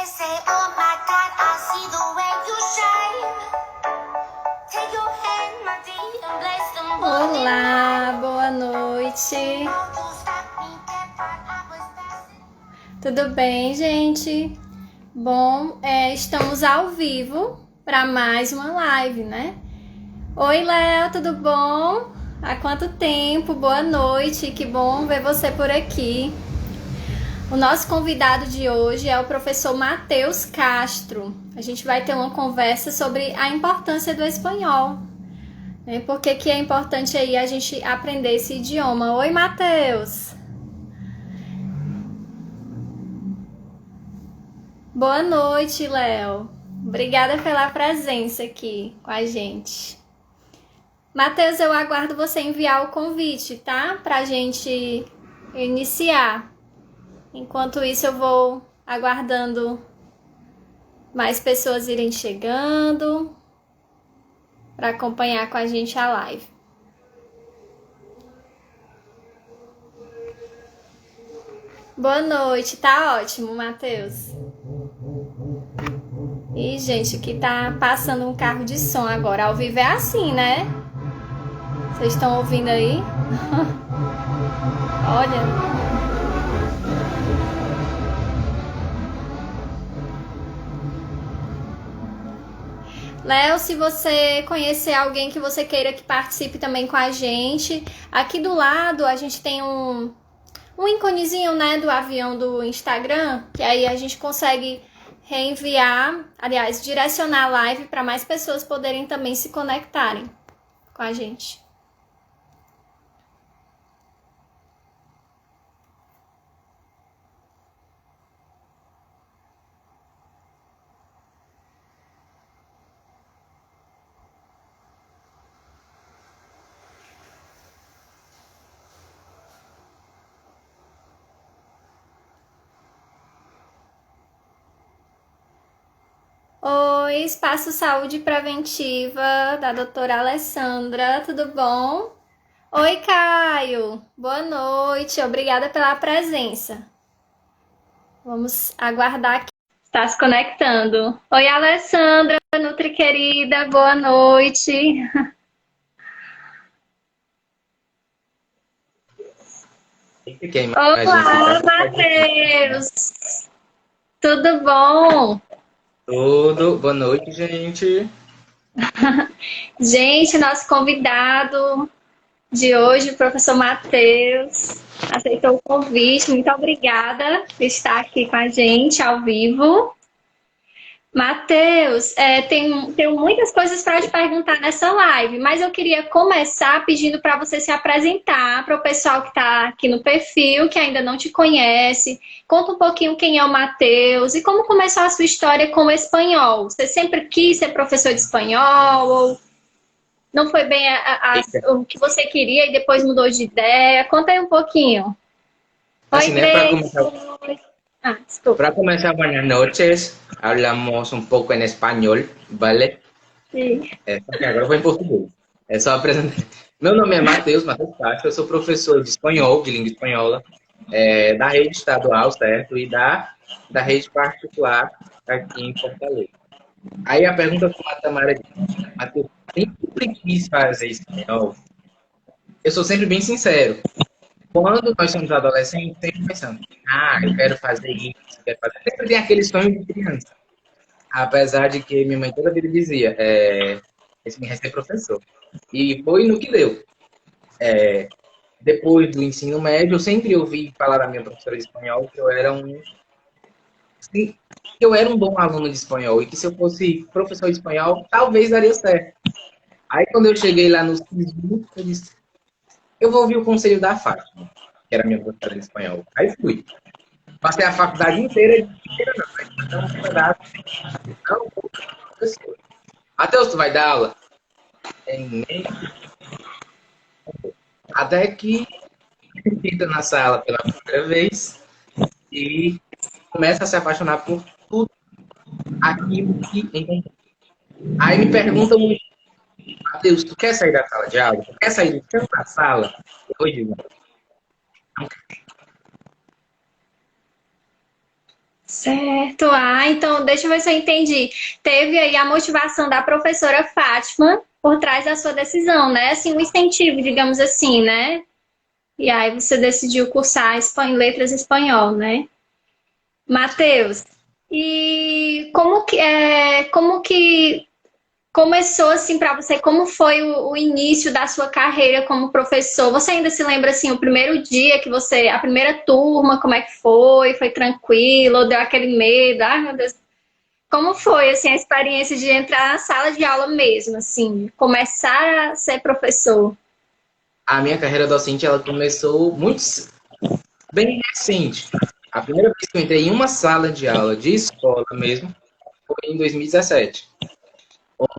say, oh my God, I see the way you shine. Take your hand, my dear, and bless them. Olá, boa noite. Tudo bem, gente? Bom, estamos ao vivo para mais uma live, né? Oi, Léo, tudo bom? Há quanto tempo? Boa noite, que bom ver você por aqui. O nosso convidado de hoje é o professor Matheus Castro. A gente vai ter uma conversa sobre a importância do espanhol. Por que é importante aí a gente aprender esse idioma? Oi, Matheus! Boa noite, Léo. Obrigada pela presença aqui com a gente. Matheus, eu aguardo você enviar o convite, tá? Pra gente iniciar. Enquanto isso, eu vou aguardando mais pessoas irem chegando para acompanhar com a gente a live. Boa noite, tá ótimo, Matheus. Ih, gente, aqui tá passando um carro de som agora. Ao vivo é assim, né? Vocês estão ouvindo aí? Olha. Léo, se você conhecer alguém que você queira que participe também com a gente, aqui do lado a gente tem um íconezinho, né, do avião do Instagram, que aí a gente consegue reenviar, aliás, direcionar a live para mais pessoas poderem também se conectarem com a gente. Oi, Espaço Saúde Preventiva, da doutora Alessandra, tudo bom? Oi, Caio, boa noite, obrigada pela presença. Vamos aguardar aqui. Está se conectando. Oi, Alessandra, Nutri querida, boa noite. Olá, Matheus, tudo bom? Tudo, boa noite, gente. Gente, nosso convidado de hoje, o professor Matheus, aceitou o convite. Muito obrigada por estar aqui com a gente ao vivo. Matheus, tenho muitas coisas para te perguntar nessa live, mas eu queria começar pedindo para você se apresentar para o pessoal que está aqui no perfil, que ainda não te conhece. Conta um pouquinho quem é o Matheus e como começou a sua história com o espanhol. Você sempre quis ser professor de espanhol ou não foi bem o que você queria e depois mudou de ideia? Conta aí um pouquinho. Así, Oi, ¿no? Grace. Desculpa. Para comenzar, buenas noches. Hablamos un poco en español, ¿vale? Sim. Porque agora foi em português. É só apresentar. Meu nome é Matheus Castro, eu sou professor de espanhol, de língua espanhola, da rede estadual, certo? E da rede particular aqui em Fortaleza. Aí a pergunta que a Tamara disse, Matheus, sempre quis fazer espanhol? Eu sou sempre bem sincero. Quando nós somos adolescentes, sempre pensamos, eu quero fazer isso, eu quero fazer. Sempre tem aquele sonho de criança. Apesar de que minha mãe toda vida dizia, esse me ser professor. E foi no que deu. Depois do ensino médio, eu sempre ouvi falar da minha professora de espanhol que eu era um bom aluno de espanhol e que se eu fosse professor de espanhol, talvez daria certo. Aí quando eu cheguei lá no SISU, eu disse, eu vou ouvir o conselho da Fátima, que era minha professora de espanhol. Aí fui. Passei a faculdade inteira não, professor. Matheus, tu vai dar aula? Até que entra na sala pela primeira vez e começa a se apaixonar por tudo aquilo que encontrou. Aí me perguntam muito, Matheus, tu quer sair da sala de aula? Tu quer sair do canto da sala? Eu digo, não. Certo. Ah, então deixa eu ver se eu entendi. Teve aí a motivação da professora Fátima por trás da sua decisão, né? Assim, um incentivo, digamos assim, né? E aí você decidiu cursar letras espanhol, né? Matheus, e como que começou assim para você? Como foi o início da sua carreira como professor? Você ainda se lembra assim o primeiro dia que a primeira turma, como é que foi? Foi tranquilo? Ou deu aquele medo? Ai, meu Deus. Como foi assim a experiência de entrar na sala de aula mesmo, assim, começar a ser professor? A minha carreira docente, ela começou bem recente. A primeira vez que eu entrei em uma sala de aula de escola mesmo foi em 2017.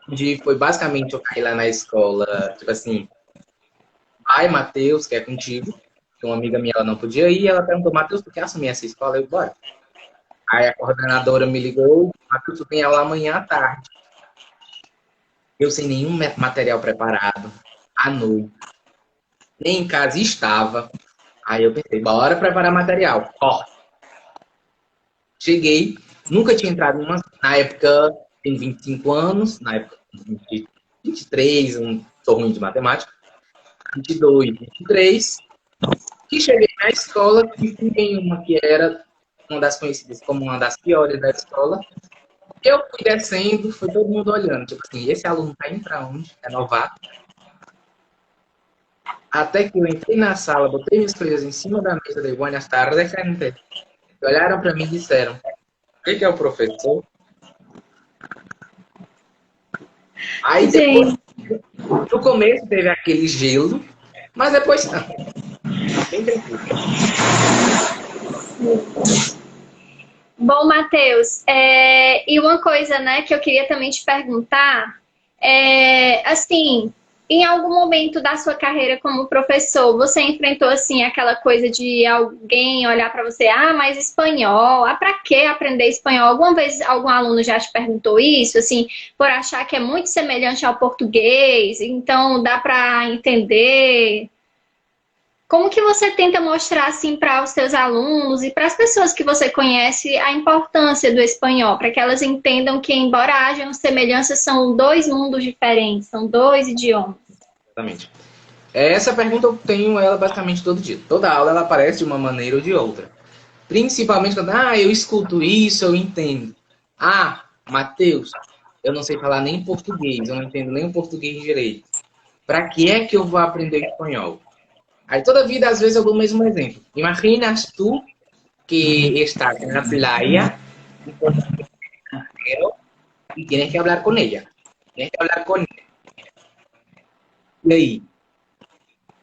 Onde foi basicamente eu caí lá na escola, tipo assim, vai, Matheus, que é contigo. Que uma amiga minha ela não podia ir, ela perguntou, Matheus, tu quer assumir essa escola? Eu, bora. Aí a coordenadora me ligou, Matheus, tu tem aula amanhã à tarde. Eu sem nenhum material preparado, à noite, nem em casa estava. Aí eu pensei, bora preparar material. Ó, cheguei, nunca tinha entrado na época, tem 25 anos, na época, 20, 23, sou ruim de matemática, 22, 23, que cheguei na escola, que fui em uma que era uma das conhecidas como uma das piores da escola. Eu fui descendo, foi todo mundo olhando, tipo assim, esse aluno tá indo pra onde? É novato. Até que eu entrei na sala, botei minhas coisas em cima da mesa, dei buenas tardes, gente. Olharam pra mim e disseram, o que é o professor? Aí depois, Gente, no começo teve aquele gelo, mas depois não. Bem tranquilo. bom, Matheus, e uma coisa, né, que eu queria também te perguntar, assim, em algum momento da sua carreira como professor, você enfrentou, assim, aquela coisa de alguém olhar para você, ah, mas espanhol, ah, para que aprender espanhol? Alguma vez algum aluno já te perguntou isso, assim, por achar que é muito semelhante ao português, então dá para entender? Como que você tenta mostrar assim para os seus alunos e para as pessoas que você conhece a importância do espanhol, para que elas entendam que, embora hajam semelhanças, são dois mundos diferentes, são dois idiomas. Exatamente. Essa pergunta eu tenho ela basicamente todo dia. Toda aula ela aparece de uma maneira ou de outra. Principalmente quando, eu escuto isso, eu entendo. Ah, Matheus, eu não sei falar nem português, eu não entendo nem o português direito. Para que é que eu vou aprender espanhol? Aí toda vida, às vezes, eu dou o mesmo exemplo. Imaginas tu que estás en la playa y tienes que hablar con ella. Tienes que hablar con ella. E aí?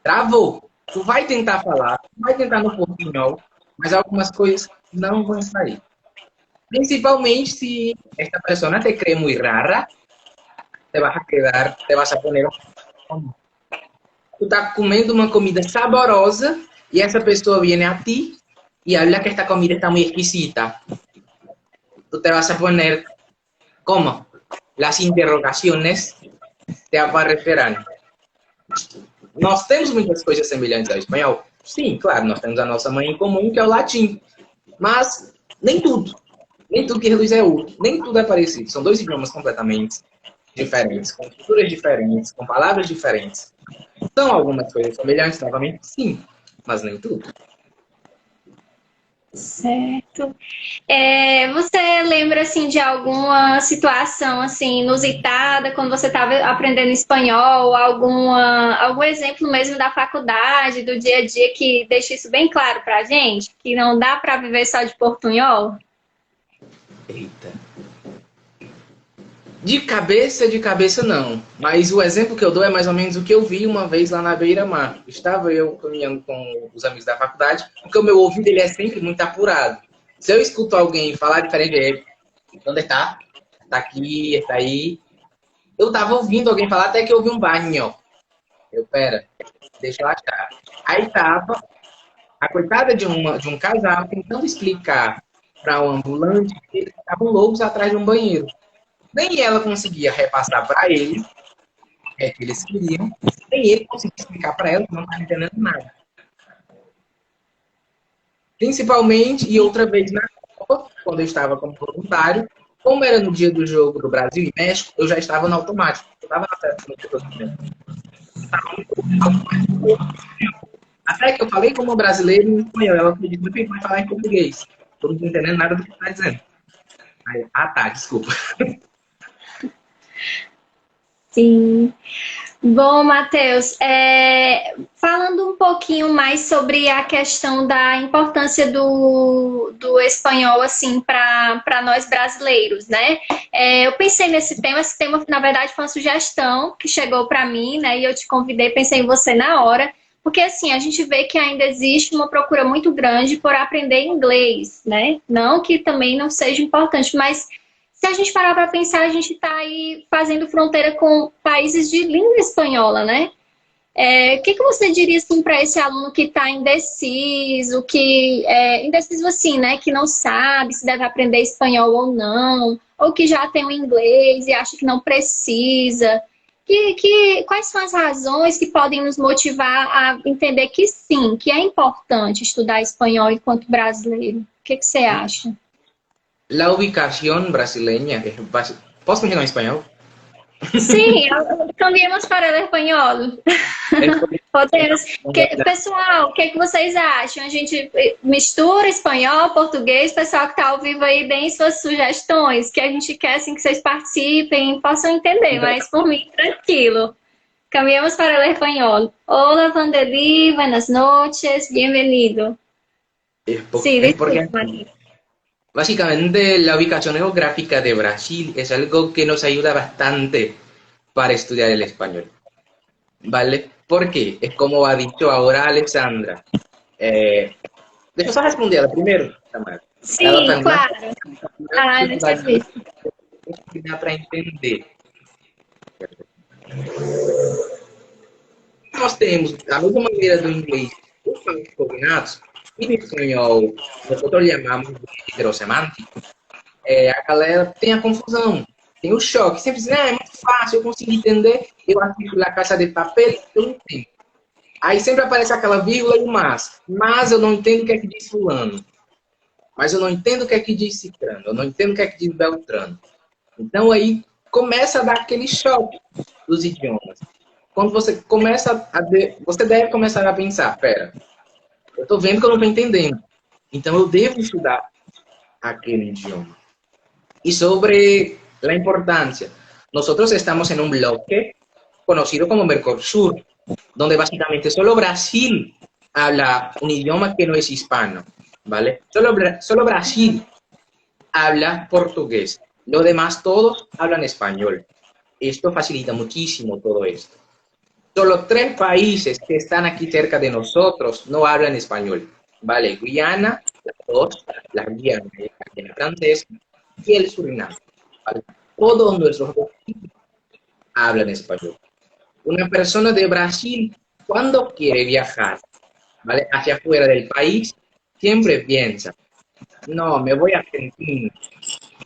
Travou. Tu vai tentar falar, vai tentar no portunhol, mas algumas coisas não vão sair. Principalmente se esta persona te cree muy rara, te vas a quedar, te vas a poner. Tu tá comendo uma comida saborosa e essa pessoa viene a ti y habla que esta comida está muy exquisita. Tú te vas a poner, ¿cómo? Las interrogaciones te aparecerán. Nós temos muitas coisas semelhantes ao espanhol? Sim, claro, nós temos a nossa mãe em comum, que é o latim. Mas nem tudo. Nem tudo que reduz é outro. Nem tudo é parecido. São dois idiomas completamente diferentes, com culturas diferentes, com palavras diferentes. São algumas coisas semelhantes, novamente? Sim, mas nem tudo. Certo. Você lembra assim de alguma situação assim inusitada quando você estava aprendendo espanhol, algum exemplo mesmo da faculdade, do dia a dia que deixa isso bem claro pra gente, que não dá para viver só de portunhol? Eita. De cabeça não. Mas o exemplo que eu dou é mais ou menos o que eu vi uma vez lá na Beira-Mar. Estava eu caminhando com os amigos da faculdade, porque o meu ouvido ele é sempre muito apurado. Se eu escuto alguém falar diferente, onde está? Está aqui, está aí. Eu estava ouvindo alguém falar até que eu ouvi um banho. Pera, deixa eu achar. Aí estava a coitada de um casal tentando explicar para um ambulante que eles estavam loucos atrás de um banheiro. Nem ela conseguia repassar para ele o que eles queriam, nem ele conseguia explicar para ela que não estava entendendo nada. Principalmente, e outra vez na Copa, Copa, quando eu estava como voluntário. Como era no dia do jogo do Brasil e México, eu já estava no automático. Eu estava na seleção de todo mundo. Até que eu falei como brasileiro em espanhol. Ela pediu que vai falar em português. Estou não entendendo nada do que está dizendo. Aí, tá, desculpa. Sim. Bom, Matheus, falando um pouquinho mais sobre a questão da importância do espanhol, assim, para nós brasileiros, né? Eu pensei nesse tema, esse tema, na verdade, foi uma sugestão que chegou para mim, né? E eu te convidei, pensei em você na hora, porque, assim, a gente vê que ainda existe uma procura muito grande por aprender inglês, né? Não que também não seja importante, mas se a gente parar para pensar, a gente está aí fazendo fronteira com países de língua espanhola, né? O que você diria assim para esse aluno que está indeciso, indeciso assim, né? Que não sabe se deve aprender espanhol ou não, ou que já tem o inglês e acha que não precisa? Quais são as razões que podem nos motivar a entender que sim, que é importante estudar espanhol enquanto brasileiro? O que você acha? La ubicación brasileña, ¿posso continuar em espanhol? Sim, cambiemos para o espanhol. Podemos. Pessoal, o que vocês acham? A gente mistura espanhol, português, pessoal que está ao vivo aí, deem suas sugestões, que a gente quer assim, que vocês participem e possam entender, mas por mim, tranquilo. Cambiemos para o espanhol. Hola, Vandeli, buenas noches, bienvenido. Sí, Porque básicamente la ubicación geográfica de Brasil es algo que nos ayuda bastante para estudiar el español, ¿vale? Porque es como ha dicho ahora Alexandra. Deixa eu só responder ela primeiro, Tamara. Ela Sim, claro. Ah, não sei se dá para entender. Nós temos a mesma maneira do inglês, os falantes combinados, e no espanhol, nós chamamos de heterosemântico. A galera tem a confusão, tem o choque. Sempre dizem, é muito fácil, eu consigo entender, eu assisto La Casa de Papel, eu entendo. Aí sempre aparece aquela vírgula e o mas eu não entendo o que é que diz fulano. Mas eu não entendo o que é que diz ciclano, eu não entendo o que é que diz beltrano. Então aí começa a dar aquele choque dos idiomas. Quando você começa você deve começar a pensar, pera, eu estou vendo que eu não estou entendendo. Então eu devo estudar aquele idioma. Y sobre la importancia, nosotros estamos en un bloque conocido como Mercosur, donde básicamente solo Brasil habla un idioma que no es hispano, ¿vale? Solo Brasil habla portugués, los demás todos hablan español. Esto facilita muchísimo todo esto. Solo 3 países que están aquí cerca de nosotros no hablan español, ¿vale? Guyana, las 2, la Guiana francesa y el Surinam. ¿Vale? Todos nuestros hablan español. Una persona de Brasil, cuando quiere viajar, ¿vale?, hacia afuera del país, siempre piensa, no, me voy a Argentina,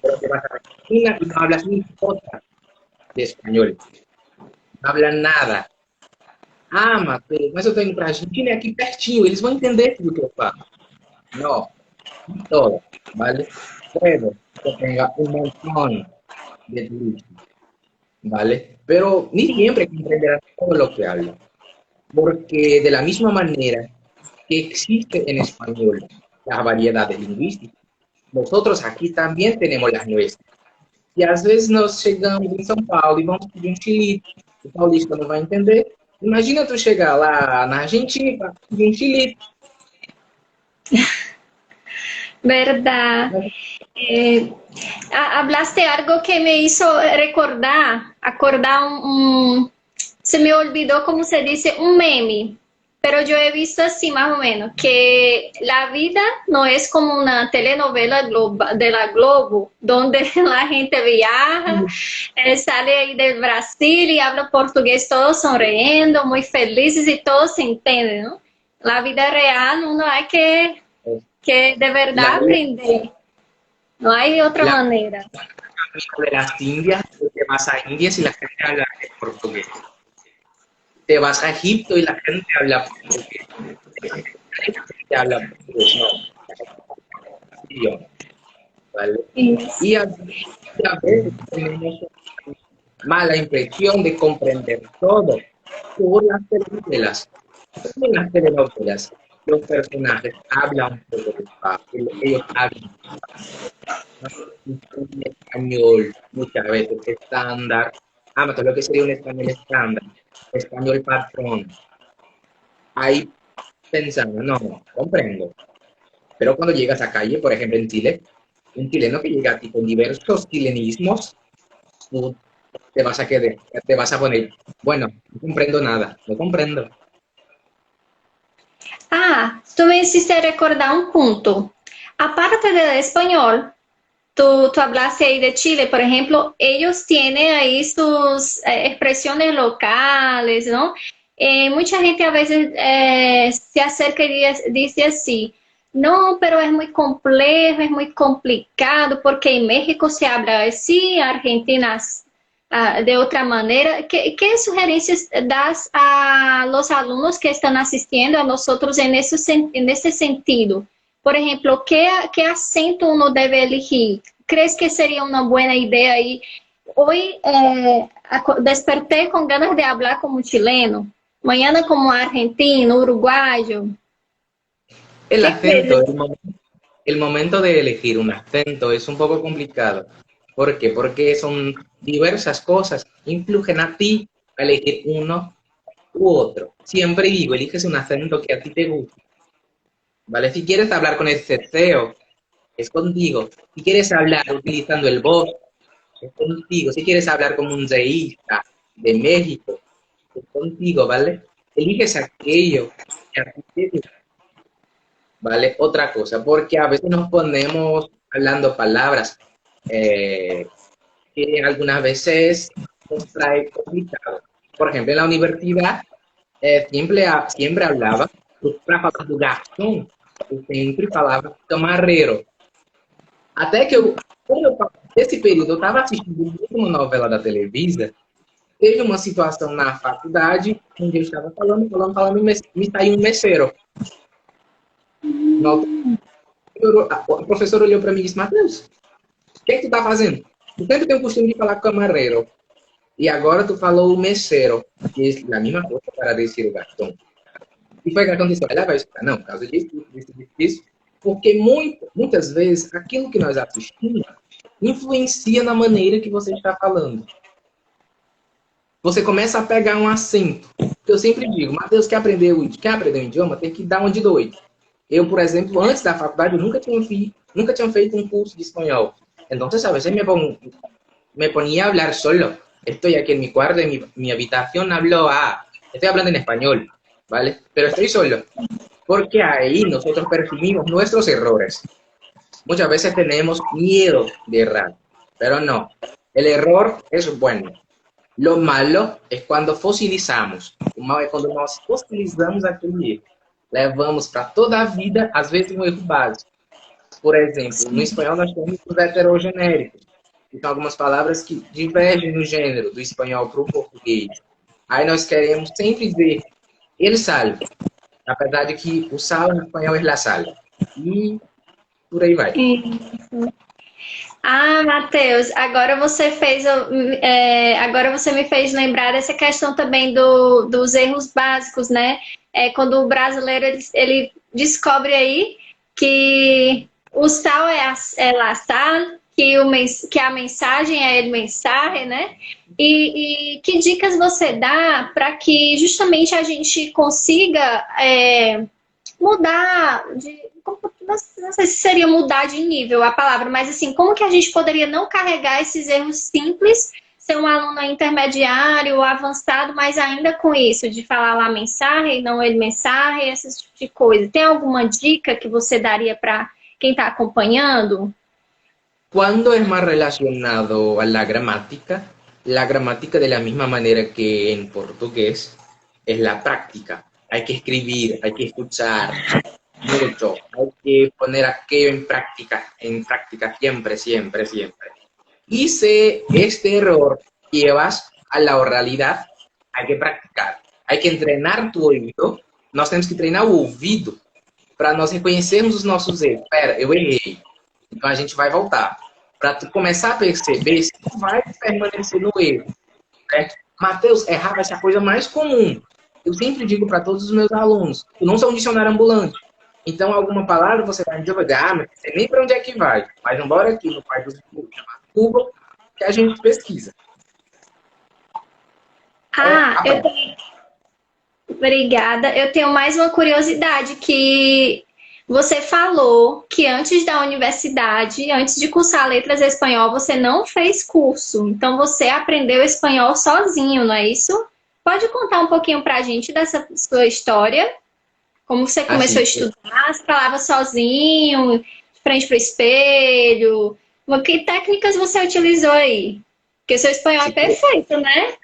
pero te vas a Argentina y no hablas ni jota de español. No hablan nada. Ah, Matheus, mas eu estou indo para a Argentina, é aqui pertinho, eles vão entender tudo que eu falo. No, todo, ¿vale? Puedo que tenga un montón de turistas, ¿vale? Pero ni siempre comprenderán todo lo que hablan, porque de la misma manera que existe en español las variedades lingüísticas, nosotros aquí también tenemos las nuestras. E às vezes nós chegamos em São Paulo e vamos pedir um chilito, o paulista não vai entender. Imagina tu chegar lá na Argentina e pedir um chilito. Verdad. Hablaste algo que me hizo acordar se me olvidó cómo se dice, un meme, pero yo he visto así más o menos, que la vida no es como una telenovela de la Globo, donde la gente viaja, sale ahí del Brasil y habla portugués, todos sonriendo, muy felices y todos se entienden, ¿no? La vida real uno hay que de verdad aprender. No hay otra manera. De las Indias, te vas a Indias y la gente habla portugués. Te vas a Egipto y la gente habla portugués. La gente habla portugués, no. ¿vale? Isso. A veces tenemos mala impresión de comprender todo por las telenovelas. En las telenovelas, los personajes hablan un poco despacio, ellos hablan un español muchas veces estándar. Todo lo que sería un español estándar, español patrón. Ahí pensando, no, comprendo. Pero cuando llegas a calle, por ejemplo en Chile, un chileno que llega a ti con diversos chilenismos, tú te vas a poner, bueno, no comprendo nada, no comprendo. Ah, tu me hiciste recordar um ponto. Aparte del español, tú hablaste ahí de Chile, por ejemplo, ellos tienen ahí sus expresiones locales, ¿no? Mucha gente a veces se acerca y dice así, no, pero es muy complejo, es muy complicado, porque en México se habla así, Argentina de otra manera. ¿Qué sugerencias das a los alumnos que están asistiendo a nosotros en ese sentido? Por ejemplo, ¿qué acento uno debe elegir? ¿Crees que sería una buena idea? Y hoy desperté con ganas de hablar como chileno, mañana como argentino, uruguayo. El ¿Qué acento, crees? el momento de elegir un acento es un poco complicado. ¿Por qué? Porque son diversas cosas, influyen a ti a elegir uno u otro. Siempre digo, eliges un acento que a ti te guste, ¿vale? Si quieres hablar con el ceceo, es contigo. Si quieres hablar utilizando el vos, es contigo. Si quieres hablar como un reísta de México, es contigo, ¿vale? Eliges aquello que a ti te gusta, ¿vale? Otra cosa, porque a veces nos ponemos hablando palabras que algunas veces nos trae complicado. Por ejemplo, en la universidad siempre hablaba, para falar do garçom, eu sempre falava camareiro. Até que nesse período, eu estava assistindo uma novela da Televisa, teve uma situação na faculdade, onde eu estava falando, e me saiu um messeiro. A professora olhou para mim e disse, Matheus, o que é que tu tá fazendo? Tu sempre tem o costume de falar camareiro. E agora tu falou o messeiro, que é a mesma coisa para dizer o garçom. E foi o que aconteceu. Ela vai explicar, não, por causa disso, porque muitas vezes aquilo que nós assistimos influencia na maneira que você está falando. Você começa a pegar um acento. Eu sempre digo, Matheus, quer aprender um idioma, tem que dar uma de doido. Eu, por exemplo, antes da faculdade, eu nunca tinha feito um curso de espanhol. Entonces, a veces me ponía a hablar solo. Estoy aquí en mi cuarto, en mi habitación, estoy hablando en español, ¿vale? Pero estoy solo. Porque ahí nosotros percibimos nuestros errores. Muchas veces tenemos miedo de errar, pero no. El error es bueno. Lo malo es cuando fosilizamos. Quando nós fosilizamos aquele erro. Levamos para toda a vida, às vezes, um erro básico. Por exemplo, no espanhol nós temos os heterogenéricos. Então, algumas palavras que divergem no gênero do espanhol para o português. Aí nós queremos sempre dizer ele sal, apesar de que o sal no espanhol é la sal. E por aí vai. Ah, Matheus, agora você me fez lembrar dessa questão também dos erros básicos, né? Quando o brasileiro ele descobre aí que o sal é la sal, que a mensagem é el mensaje, né? E que dicas você dá para que justamente a gente consiga mudar não sei se seria mudar de nível a palavra, mas assim, como que a gente poderia não carregar esses erros simples, ser um aluno intermediário ou avançado, mas ainda com isso, de falar lá mensagem, não ele mensagem, esse tipo de coisa. Tem alguma dica que você daria para quem está acompanhando? Cuando es más relacionado a la gramática de la misma manera que en portugués es la práctica. Hay que escribir, hay que escuchar mucho, hay que poner aquello en práctica siempre, siempre, siempre. Y si este error llevas a la oralidad, hay que practicar, hay que entrenar tu oído. Nós temos que treinar o ouvido para nós reconhecermos os nossos erros. Espera, eu errei. Então a gente vai voltar. Para tu começar a perceber se tu vai permanecer no erro. Certo? Matheus, errar vai ser a coisa mais comum. Eu sempre digo para todos os meus alunos, tu não sou um dicionário ambulante. Então, alguma palavra você vai me jogar, mas não sei nem para onde é que vai. Mas embora aqui no pai dos Google, que a gente pesquisa. Eu tenho... Obrigada. Eu tenho mais uma curiosidade que você falou que antes da universidade, antes de cursar letras em espanhol, você não fez curso. Então, você aprendeu espanhol sozinho, não é isso? Pode contar um pouquinho pra gente dessa sua história? Como você começou a estudar, você falava sozinho, de frente para o espelho. Que técnicas você utilizou aí? Porque seu espanhol é perfeito, né?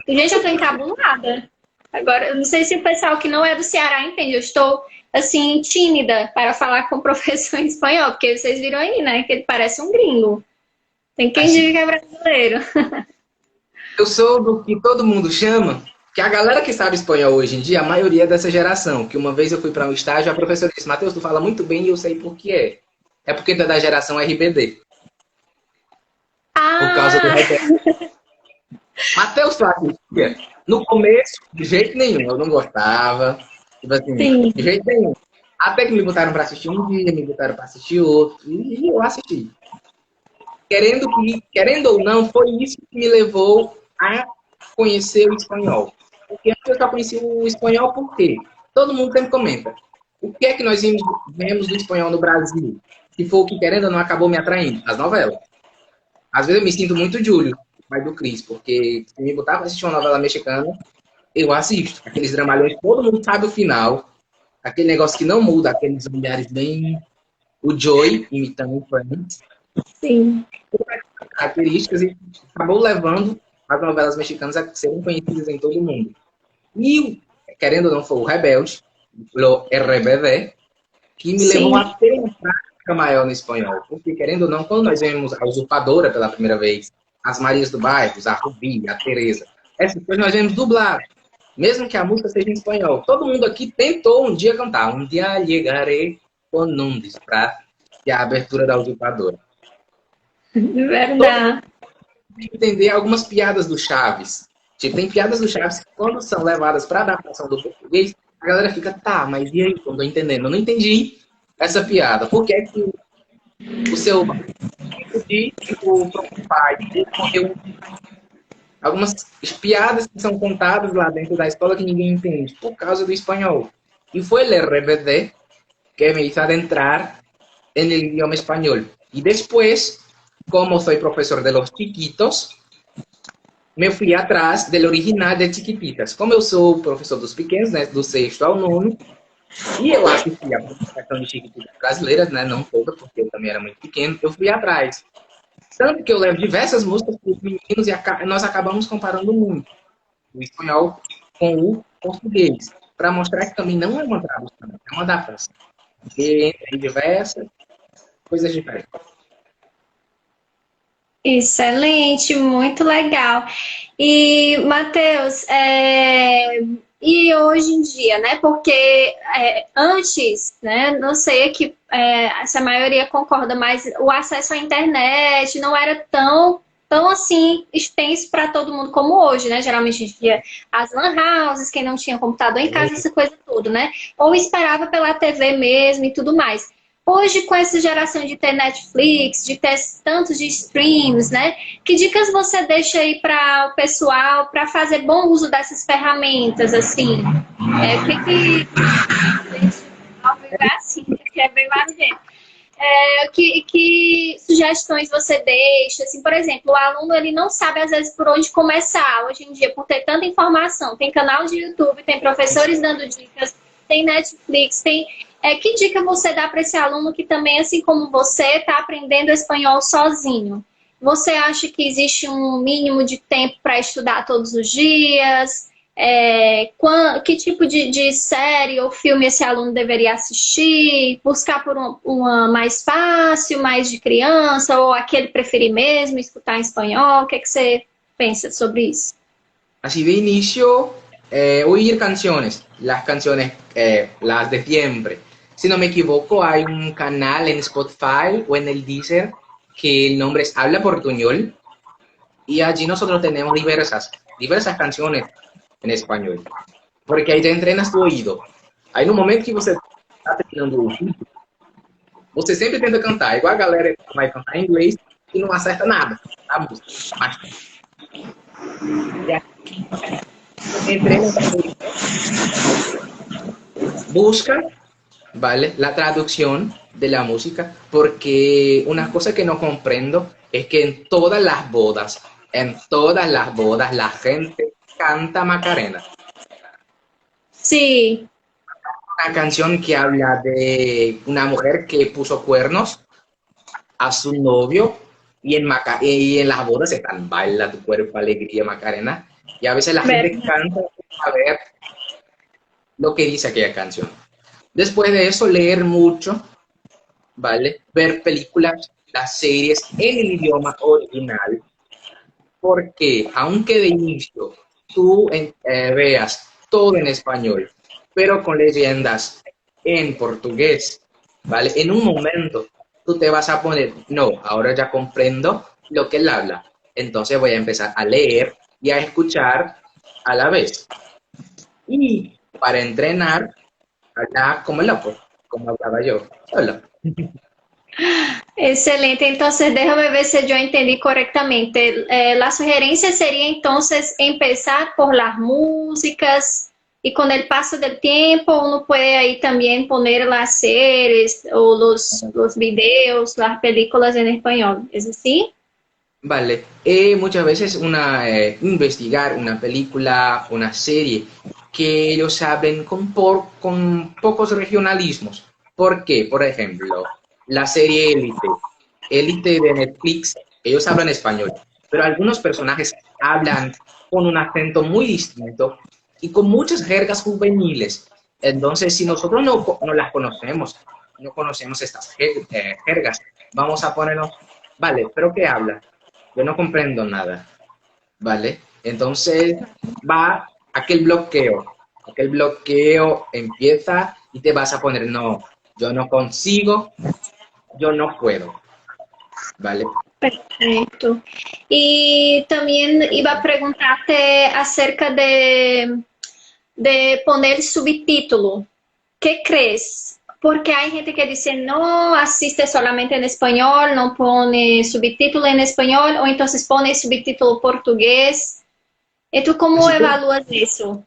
Gente, eu tô encabulada. Agora, eu não sei se o pessoal que não é do Ceará entende. Eu estou, assim, tímida para falar com o professor em espanhol, porque vocês viram aí, né? Que ele parece um gringo. Tem quem diga que é brasileiro. Eu sou do que todo mundo chama, que a galera que sabe espanhol hoje em dia, a maioria é dessa geração. Que uma vez eu fui para um estágio, a professora disse, Matheus, tu fala muito bem e eu sei por que é. É porque tu é da geração RBD. Por causa do RBD. Matheus, tu assistia? No começo, de jeito nenhum, eu não gostava. Tipo assim, de jeito nenhum. Até que me botaram para assistir um dia, me botaram para assistir outro, e eu assisti. Querendo ou não, foi isso que me levou a conhecer o espanhol. Porque antes eu só conheci o espanhol por quê? Todo mundo sempre comenta. O que é que nós vemos do espanhol no Brasil? Que foi o que, querendo ou não, acabou me atraindo? As novelas. Às vezes eu me sinto muito Júlio, pai do Cris, porque se me botar para assistir uma novela mexicana, eu assisto. Aqueles dramalhões, todo mundo sabe o final. Aquele negócio que não muda, aqueles olhares bem... O Joey, imitando o Friends. Sim. Características e acabou levando as novelas mexicanas a serem conhecidas em todo o mundo. E, querendo ou não, foi o Rebelde, o RBD, que me levou a ter uma prática maior no espanhol. Porque, querendo ou não, quando nós vemos a Usurpadora pela primeira vez, as Marias do Bairro, a Rubi, a Teresa, essas coisas nós vemos dublar. Mesmo que a música seja em espanhol. Todo mundo aqui tentou um dia cantar. Um dia llegaré con un disfraz, que é a abertura da Usurpadora. Verdade. Entender algumas piadas do Chaves. Tipo, tem piadas do Chaves que quando são levadas para adaptação do português, a galera fica, tá, mas e aí? Eu não tô entendendo. Eu não entendi essa piada. Por que é que o seu o pai morreu? Algumas piadas que são contadas lá dentro da escola que ninguém entende, por causa do espanhol. E foi o RBD que me hizo adentrar en el idioma español. Y después, como soy profesor de los chiquitos, me fui atrás del original de Chiquititas. Como eu sou professor dos pequenos, né, do 6º ao 9º, e eu assisti a apresentação de Chiquititas brasileiras, né, não toda, porque eu também era muito pequeno, eu fui atrás. Tanto que eu levo diversas músicas para os meninos e nós acabamos comparando muito o espanhol com o português, para mostrar que também não é uma tradução, é uma adaptação. E entre diversas coisas diferentes. Excelente, muito legal. E, Matheus, e hoje em dia, né? Porque antes, né? Não sei se a maioria concorda, mas o acesso à internet não era tão assim extenso para todo mundo como hoje, né? Geralmente a gente via as lan houses, quem não tinha computador em casa, essa coisa toda, né? Ou esperava pela TV mesmo e tudo mais. Hoje, com essa geração de ter Netflix, de ter tantos de streams, né? Que dicas você deixa aí para o pessoal para fazer bom uso dessas ferramentas, assim? Que é bem barulhento. Que sugestões você deixa? Assim, por exemplo, o aluno ele não sabe, às vezes, por onde começar. Hoje em dia, por ter tanta informação. Tem canal de YouTube, tem professores dando dicas, tem Netflix, tem... que dica você dá para esse aluno que também, assim como você, está aprendendo espanhol sozinho? Você acha que existe um mínimo de tempo para estudar todos os dias? Que tipo de série ou filme esse aluno deveria assistir? Buscar por uma mais fácil, mais de criança? Ou aquele preferir mesmo, escutar em espanhol? O que você pensa sobre isso? Así de inicio, oír canciones, las canciones, las de siempre. Si no me equivoco, hay un canal en Spotify o en el Deezer que el nombre es Habla Portuñol y allí nosotros tenemos diversas canciones en español. Porque aí já entrenas tu oído. Aí no momento que você está treinando o ouvido, você sempre tenta cantar. Igual a galera que vai cantar em inglês e não acerta nada. A música. Mas e aí, entrena tu oído, busca, ¿vale? La traducción de la música, porque una cosa que no comprendo es que en todas las bodas, la gente canta Macarena. Sí, Una canción que habla de una mujer que puso cuernos a su novio y en las bodas están baila tu cuerpo, alegría, Macarena. Y a veces la gente verdade. canta a ver lo que dice aquella canción. Después de eso, leer mucho, ¿vale? Ver películas, las series en el idioma original, porque aunque de inicio tú veas todo en español, pero con leyendas en portugués, ¿vale? En un momento tú te vas a poner, no, ahora ya comprendo lo que él habla, entonces voy a empezar a leer y a escuchar a la vez. Y para entrenar, hablar como loco, como hablaba yo, solo. Excelente. Entonces, déjame ver si yo entendí correctamente. La sugerencia sería entonces empezar por las músicas y con el paso del tiempo uno puede ahí también poner las series o los videos, las películas en español. ¿Es así? Vale, muchas veces investigar una película, una serie, que ellos hablen con pocos regionalismos. ¿Por qué? Por ejemplo, la serie Élite de Netflix, ellos hablan español, pero algunos personajes hablan con un acento muy distinto y con muchas jergas juveniles. Entonces, si nosotros no las conocemos, no conocemos estas jergas, vamos a ponernos, vale, pero ¿qué habla? Yo no comprendo nada, ¿vale? Entonces va aquel bloqueo empieza y te vas a poner, no, yo no consigo, yo no puedo, ¿vale? Perfecto. Y también iba a preguntarte acerca de poner subtítulo. ¿Qué crees? Porque hay gente que dice, no, asiste solamente en español, no pone subtítulo en español, o entonces pone subtítulo portugués. ¿Y tú cómo Así que evalúas eso?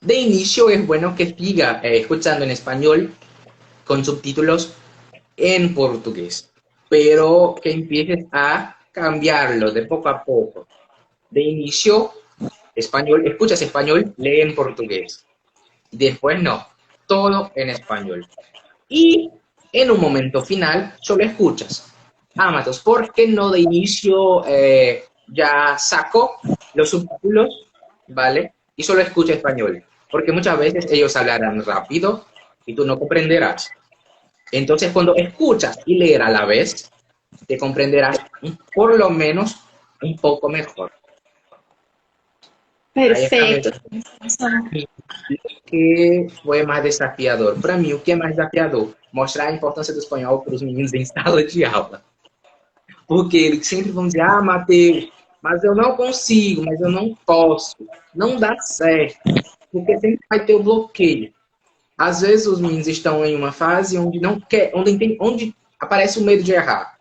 de inicio es bueno que siga escuchando en español con subtítulos en portugués, pero que empieces a cambiarlo de poco a poco. De inicio, español, escuchas español, lee en portugués. Después no, todo en español. Y en un momento final solo escuchas. Ah, Matos, ¿por qué no de inicio ya saco los subtítulos, ¿vale? Y solo escucha español. Porque muchas veces ellos hablarán rápido y tú no comprenderás. Entonces, cuando escuchas y leer a la vez, te comprenderás por lo menos un poco mejor. Aí Perfeito. o que foi mais desafiador? Para mim, o que é mais desafiador? Mostrar a importância do espanhol para os meninos em sala de aula. Porque eles sempre vão dizer, ah, Matheus, mas eu não consigo, mas eu não posso. Não dá certo. Porque sempre vai ter o bloqueio. Às vezes os meninos estão em uma fase onde não quer, onde aparece o medo de errar.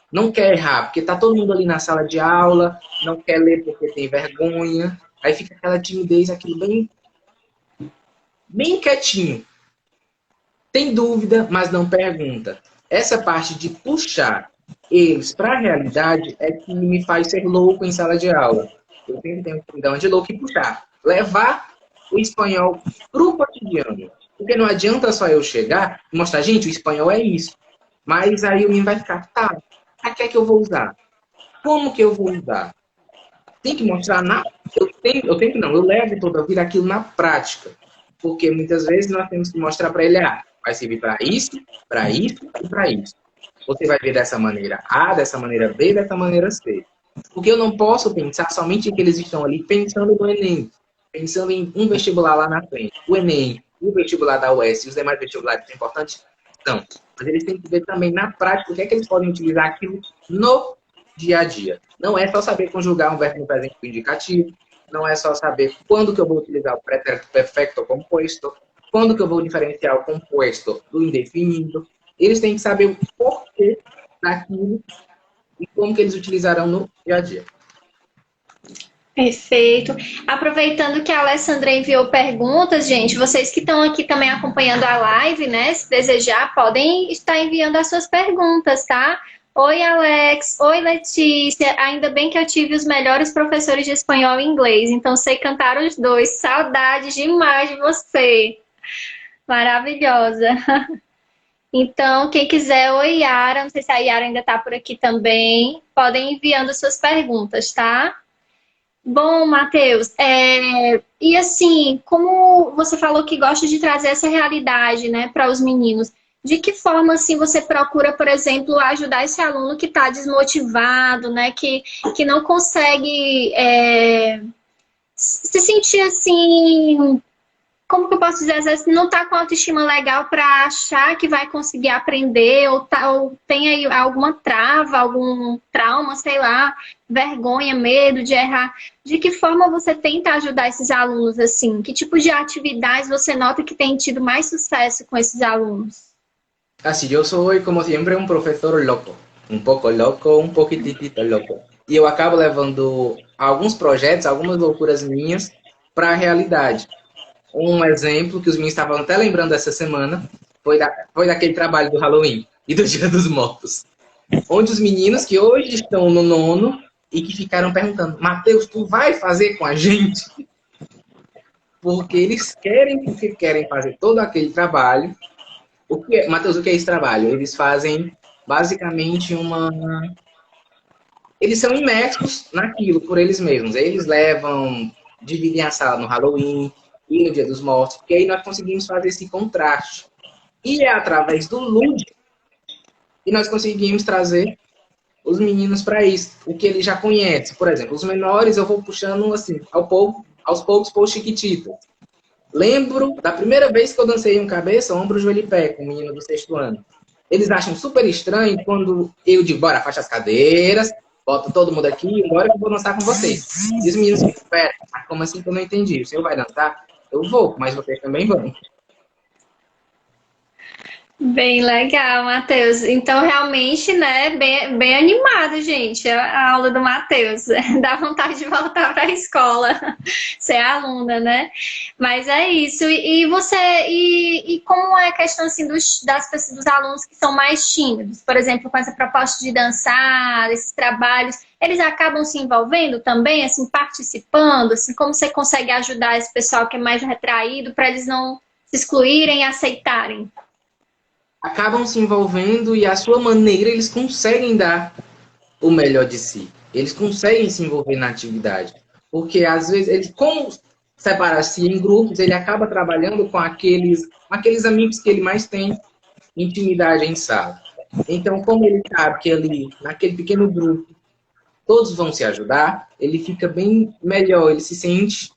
Não quer errar, porque tá todo mundo ali na sala de aula, não quer ler porque tem vergonha. Aí fica aquela timidez, aquilo bem quietinho. Tem dúvida, mas não pergunta. Essa parte de puxar eles para a realidade é que me faz ser louco em sala de aula. Eu sempre tenho que dar de louco e puxar. Levar o espanhol para o cotidiano. Porque não adianta só eu chegar e mostrar, gente, o espanhol é isso. Mas aí o menino vai ficar, tá, a que é que eu vou usar? Como que eu vou usar? Tem que mostrar eu levo toda a vida aquilo na prática. Porque muitas vezes nós temos que mostrar para ele, vai servir para isso e para isso. Você vai ver dessa maneira A, dessa maneira B, dessa maneira C. Porque eu não posso pensar somente que eles estão ali pensando no Enem, pensando em um vestibular lá na frente, o Enem. o vestibular da UES e os demais vestibulares são importantes? São. Mas eles têm que ver também na prática o que é que eles podem utilizar aquilo no dia a dia. Não é só saber conjugar um verbo no presente indicativo, não é só saber quando que eu vou utilizar o pretérito perfecto composto, quando que eu vou diferenciar o composto do indefinido. Eles têm que saber o porquê daquilo e como que eles utilizarão no dia a dia. Perfeito. Aproveitando que a Alessandra enviou perguntas, gente, vocês que estão aqui também acompanhando a live, né? Se desejar, podem estar enviando as suas perguntas, tá? Oi, Alex. Oi, Letícia. Ainda bem que eu tive os melhores professores de espanhol e inglês, então sei cantar os dois. Saudades demais de você. Maravilhosa. Então, quem quiser, oi, Yara. Não sei se a Yara ainda está por aqui também. Podem ir enviando suas perguntas, tá? Bom, Matheus, e assim, como você falou que gosta de trazer essa realidade, né, para os meninos, de que forma, assim, você procura, por exemplo, ajudar esse aluno que está desmotivado, né, que não consegue se sentir, assim, como que eu posso dizer, às vezes não está com autoestima legal para achar que vai conseguir aprender, ou tem aí alguma trava, algum trauma, sei lá, vergonha, medo de errar. De que forma você tenta ajudar esses alunos assim? Que tipo de atividades você nota que tem tido mais sucesso com esses alunos? Así, yo soy, como siempre, un profesor loco. Um pouco louco, um pouquitito louco. E eu acabo levando alguns projetos, algumas loucuras minhas para a realidade. Um exemplo que os meninos estavam até lembrando essa semana foi daquele trabalho do Halloween e do Dia dos Mortos. Onde os meninos que hoje estão no nono e que ficaram perguntando: Matheus, tu vai fazer com a gente? Porque eles querem fazer todo aquele trabalho. Matheus, o que é esse trabalho? Eles fazem basicamente Eles são imersos naquilo por eles mesmos. Eles dividem a sala no Halloween e no Dia dos Mortos, porque aí nós conseguimos fazer esse contraste. E é através do lúdico que nós conseguimos trazer os meninos para isso, o que eles já conhecem. Por exemplo, os menores eu vou puxando assim, aos poucos por Chiquititas. Lembro da primeira vez que eu dancei um cabeça, ombro, joelho e pé com o menino do 6º ano. Eles acham super estranho quando eu digo, bora, afasta as cadeiras, bota todo mundo aqui e bora que eu vou dançar com vocês. E os meninos ficam, pera, como assim que eu não entendi? O senhor vai dançar? Eu vou, mas vocês também vão. Bem legal, Matheus. Então, realmente, né, bem animado, gente, a aula do Matheus. Dá vontade de voltar para a escola, ser aluna, né? Mas é isso. E você, como é a questão, assim, dos alunos que são mais tímidos? Por exemplo, com essa proposta de dançar, esses trabalhos, eles acabam se envolvendo também, assim, participando? Assim, como você consegue ajudar esse pessoal que é mais retraído para eles não se excluírem e aceitarem? Acabam se envolvendo e, à sua maneira, eles conseguem dar o melhor de si. Eles conseguem se envolver na atividade. Porque, às vezes, como separar-se em grupos, ele acaba trabalhando com aqueles amigos que ele mais tem intimidade em sala. Então, como ele sabe que ali, naquele pequeno grupo, todos vão se ajudar, ele fica bem melhor, ele se sente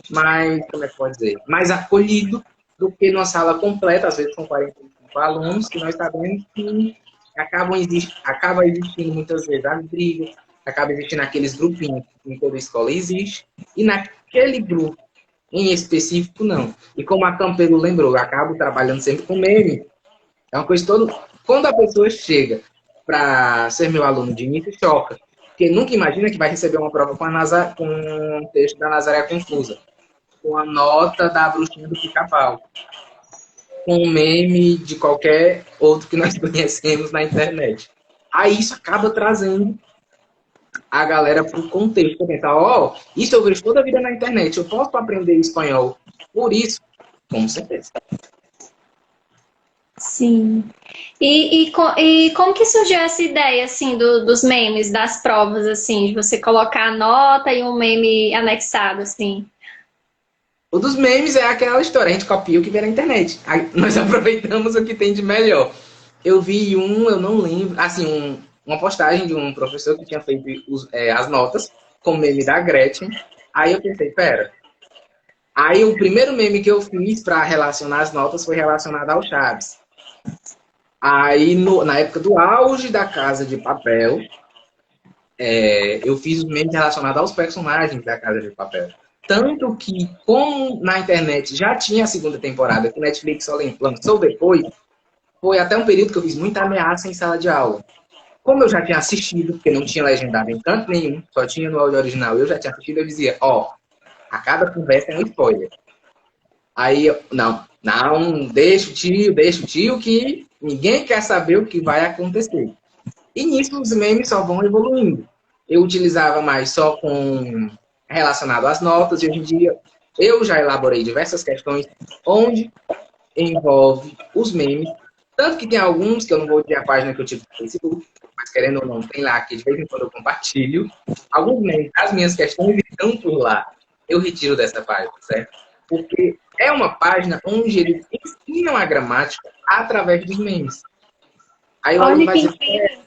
mais, como é que pode dizer, mais acolhido do que numa sala completa, às vezes com 45 alunos, que nós sabemos que acaba existindo muitas vezes as brigas, acaba existindo aqueles grupinhos que em toda escola existe, e naquele grupo em específico não. E como a Campelo lembrou, eu acabo trabalhando sempre com meme. É uma coisa toda. Quando a pessoa chega para ser meu aluno de início, choca. Porque nunca imagina que vai receber uma prova com um texto da Nazaré Confusa, com a nota da Bruxinha do Pica-Pau, com um meme de qualquer outro que nós conhecemos na internet. Aí isso acaba trazendo a galera para o contexto. Pensar, isso eu vejo toda a vida na internet, eu posso aprender espanhol por isso? Com certeza. Sim. E como que surgiu essa ideia, assim, dos memes, das provas, assim, de você colocar a nota e um meme anexado, assim? O dos memes é aquela história, a gente copia o que vê na internet. Aí nós aproveitamos o que tem de melhor. Eu vi eu não lembro, assim, uma postagem de um professor que tinha feito as notas com o meme da Gretchen. Aí eu pensei, pera, Aí o primeiro meme que eu fiz para relacionar as notas foi relacionado ao Chaves. Aí na época do auge da Casa de Papel, eu fiz os memes relacionados aos personagens da Casa de Papel. Tanto que, como na internet já tinha a segunda temporada, que o Netflix só lançou depois, foi até um período que eu fiz muita ameaça em sala de aula. Como eu já tinha assistido, porque não tinha legendado em canto nenhum, só tinha no áudio original, eu já tinha assistido, eu dizia, a cada conversa é um spoiler. Aí, não, deixa o tio, que ninguém quer saber o que vai acontecer. E nisso os memes só vão evoluindo. Eu utilizava mais só com relacionado às notas, e hoje em dia eu já elaborei diversas questões onde envolve os memes. Tanto que tem alguns, que eu não vou dizer a página que eu tive no Facebook, mas querendo ou não, tem lá, que de vez em quando eu compartilho. Alguns memes, as minhas questões estão por lá. Eu retiro dessa página, certo? Porque é uma página onde eles ensinam a gramática através dos memes. Aí o aluno vai dizer,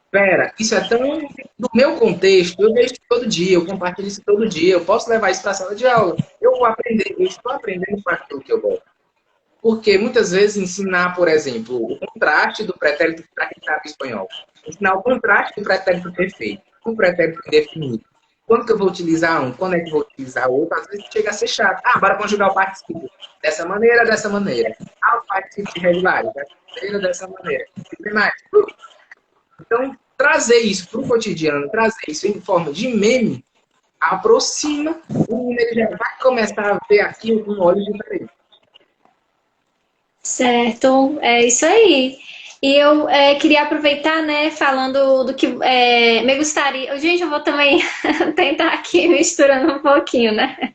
espera, isso é tão do meu contexto, eu vejo isso todo dia, eu compartilho isso todo dia, eu posso levar isso para a sala de aula. Eu vou aprender, eu estou aprendendo com aquilo que eu gosto. Porque muitas vezes ensinar, por exemplo, o contraste do pretérito para quem sabe espanhol. Ensinar o contraste do pretérito perfeito, com o pretérito indefinido. Quando que eu vou utilizar um? Quando é que eu vou utilizar o outro? Às vezes chega a ser chato. Bora conjugar o participio. Dessa maneira, dessa maneira. O participio irregular. Dessa maneira. Então, trazer isso para o cotidiano, trazer isso em forma de meme, aproxima, o menino já vai começar a ver aquilo com olhos diferentes. Certo, é isso aí. E eu queria aproveitar, né, falando do que me gostaria. Gente, eu vou também tentar aqui misturando um pouquinho, né?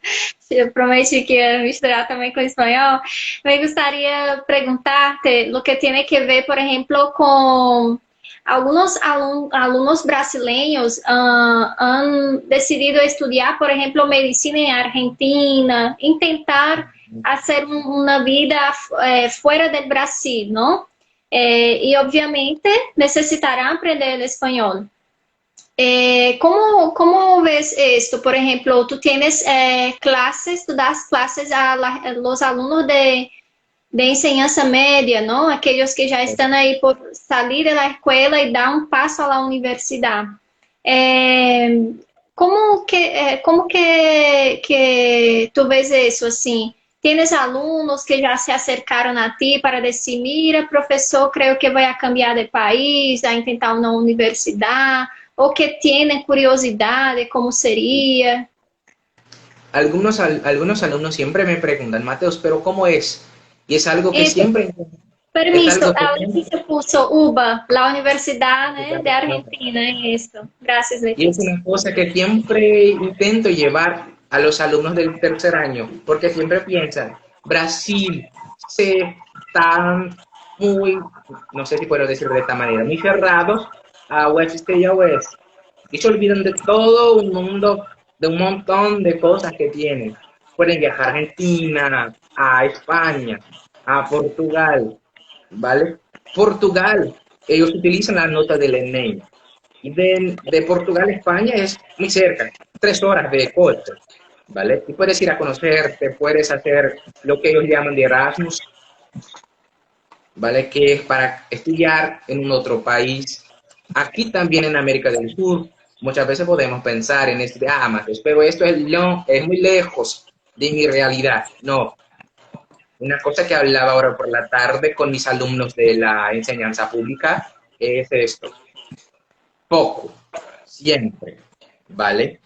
Eu prometi que ia misturar também com espanhol. Me gostaria preguntar-te lo que tiene que ver, por ejemplo, con algunos alumnos brasileños han decidido estudiar, por ejemplo, medicina en Argentina, intentar hacer una vida fuera del Brasil, ¿no? Y obviamente necesitarán aprender el español. ¿Cómo ves esto? Por ejemplo, tú tienes clases, tú das clases a los alumnos de enseñanza media, ¿no? Aquellos que ya están ahí por salir de la escuela y dar un paso a la universidad. ¿Cómo que tú ves eso así? ¿Tienes alumnos que ya se acercaron a ti para decir, mira, profesor, creo que voy a cambiar de país, a intentar una universidad, o que tienen curiosidad de cómo sería? Algunos alumnos siempre me preguntan, Mateos, ¿pero cómo es? Y es algo que siempre... Permiso, a Letícia puso UBA, la Universidad, ¿no?, de Argentina, esto. Gracias, Letícia. Y es una cosa que siempre intento llevar a los alumnos del tercer año, porque siempre piensan, Brasil están muy, no sé si puedo decirlo de esta manera, muy cerrados a oeste y a oeste. Y se olvidan de todo un mundo, de un montón de cosas que tienen. Pueden viajar a Argentina, a España, a Portugal, ¿vale? Portugal, ellos utilizan la nota del ENEM. Y de Portugal a España es muy cerca, 3 horas de coche, ¿vale? Y puedes ir a conocerte, puedes hacer lo que ellos llaman de Erasmus, ¿vale? Que es para estudiar en un otro país. Aquí también en América del Sur, muchas veces podemos pensar en Matheus, pero esto es muy lejos de mi realidad. No. Una cosa que hablaba ahora por la tarde con mis alumnos de la enseñanza pública es esto. Poco, siempre, ¿vale?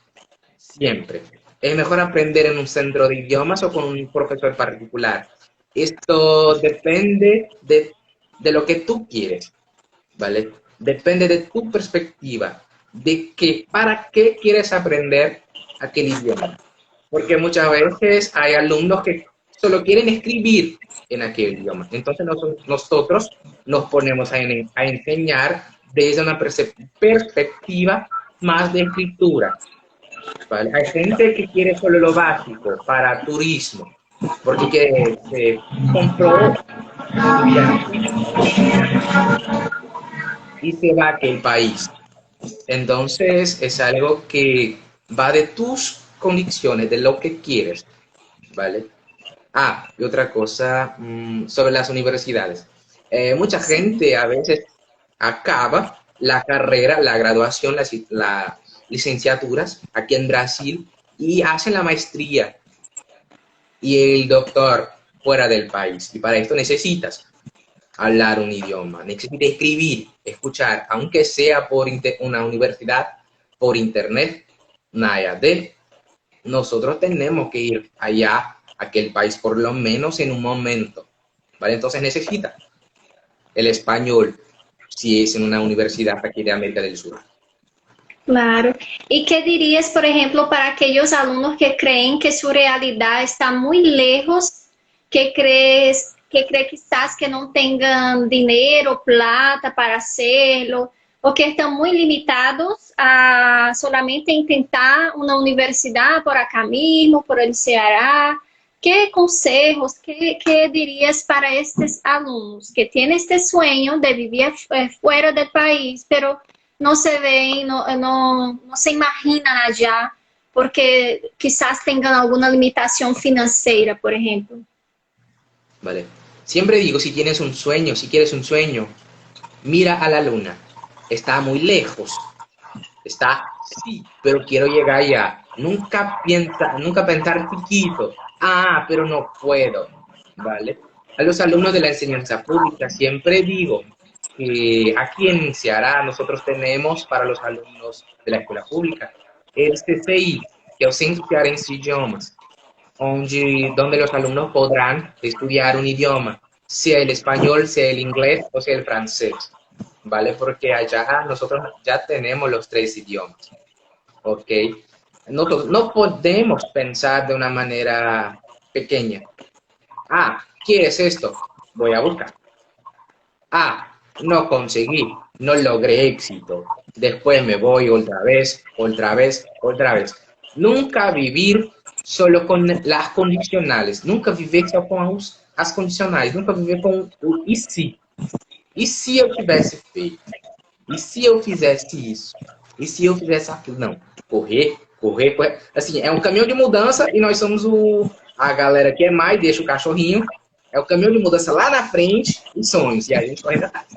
Siempre. Es mejor aprender en un centro de idiomas o con un profesor particular. Esto depende de lo que tú quieres, ¿vale? Depende de tu perspectiva, de que para qué quieres aprender aquel idioma. Porque muchas veces hay alumnos que solo quieren escribir en aquel idioma. Entonces nosotros nos ponemos a enseñar desde una perspectiva más de escritura, ¿vale? Hay gente que quiere solo lo básico para turismo, porque compró y se va a aquel país. Entonces es algo que va de tus condiciones, de lo que quieres. ¿vale? Ah, y otra cosa sobre las universidades. Mucha gente a veces acaba la carrera, la graduación, las licenciaturas aquí en Brasil y hacen la maestría y el doctor fuera del país. Y para esto necesitas hablar un idioma, necesitas escribir, escuchar, aunque sea por una universidad, por internet, nada de. Nosotros tenemos que ir allá, a aquel país, por lo menos en un momento, ¿vale? Entonces necesita el español, si es en una universidad aquí de América del Sur. Claro. ¿Y qué dirías, por ejemplo, para aquellos alumnos que creen que su realidad está muy lejos, que cree quizás que no tengan dinero, plata para hacerlo, o que están muy limitados a solamente intentar una universidad por acá mismo, por el Ceará? ¿Qué consejos, qué dirías para estos alumnos que tienen este sueño de vivir fuera del país, pero no se ven, no se imaginan allá porque quizás tengan alguna limitación financiera, por ejemplo? ¿Vale? Siempre digo, si tienes un sueño, si quieres un sueño, mira a la luna. Está muy lejos. Está, sí, pero quiero llegar allá. Nunca pensar chiquito. Ah, pero no puedo. ¿Vale? A los alumnos de la enseñanza pública siempre digo que aquí en Ceará nosotros tenemos para los alumnos de la escuela pública el CCI, que es el Centro Cearense de Idiomas, donde los alumnos podrán estudiar un idioma, sea el español, sea el inglés o sea el francés, ¿vale? Porque allá nosotros ya tenemos los tres idiomas, ¿ok? Nosotros no podemos pensar de una manera pequeña. Ah, ¿qué es esto? Voy a buscar. Ah, no conseguí, no logré éxito. Después me voy otra vez, otra vez, otra vez. Nunca vivir solo con las condicionales, nunca vivir só com as condicionais, nunca viver com o e se. E se eu tivesse feito? E se eu fizesse isso? E se eu fizesse aquilo? Não. Correr, correr, correr. Assim, é um caminhão de mudança e nós somos a galera que é mais, deixa o cachorrinho. É o caminhão de mudança lá na frente e sonhos. E a gente corre atrás.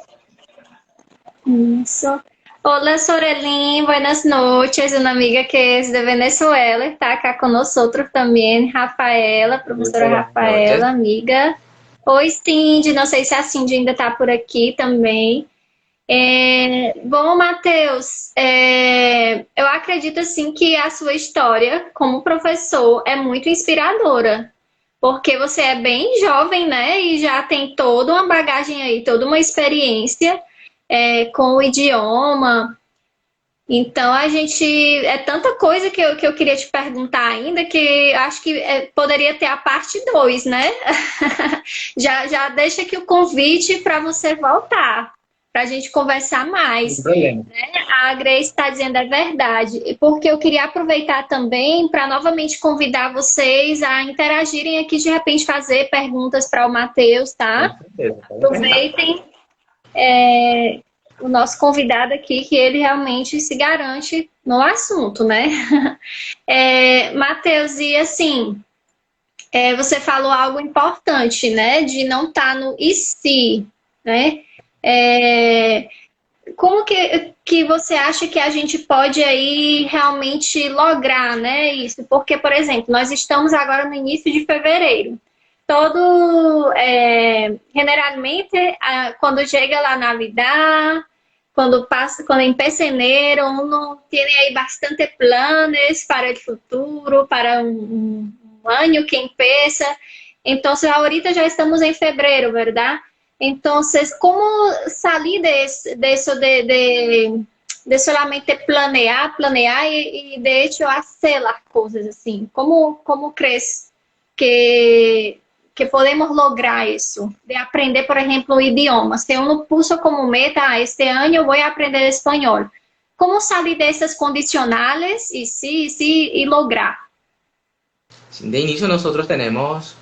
Isso. Hola Sorelín, buenas noches. Una amiga que es de Venezuela está acá con nosotros también, Rafaela, professora Rafaela, amiga. Oi, Cindy, não sei se a Cindy ainda está por aqui também. Bom, Matheus, eu acredito assim que a sua história como professor é muito inspiradora, porque você é bem jovem, né? E já tem toda uma bagagem aí, toda uma experiência com o idioma. Então, a gente... É tanta coisa que eu queria te perguntar ainda, que acho que poderia ter a parte 2, né? já deixa aqui o convite para você voltar, para a gente conversar mais. Né? A Grace está dizendo é verdade, porque eu queria aproveitar também para novamente convidar vocês a interagirem aqui, de repente fazer perguntas para o Matheus, tá? Aproveitem o nosso convidado aqui, que ele realmente se garante no assunto, né? Matheus, e assim, você falou algo importante, né? De não estar no e se, né? Como que você acha que a gente pode aí realmente lograr, né, isso? Porque, por exemplo, nós estamos agora no início de fevereiro. Generalmente, quando chega la Navidad, quando empieza enero, uno tiene aí bastante planes para o futuro, para um ano que empieza. Então, ahorita já estamos em fevereiro, ¿verdad? Entonces, ¿cómo salir de eso de solamente planear y de hecho hacer las cosas así? ¿Cómo crees que podemos lograr eso? De aprender, por ejemplo, idiomas. Si uno puso como meta, este año voy a aprender español. ¿Cómo salir de esas condicionales y lograr? De inicio nosotros tenemos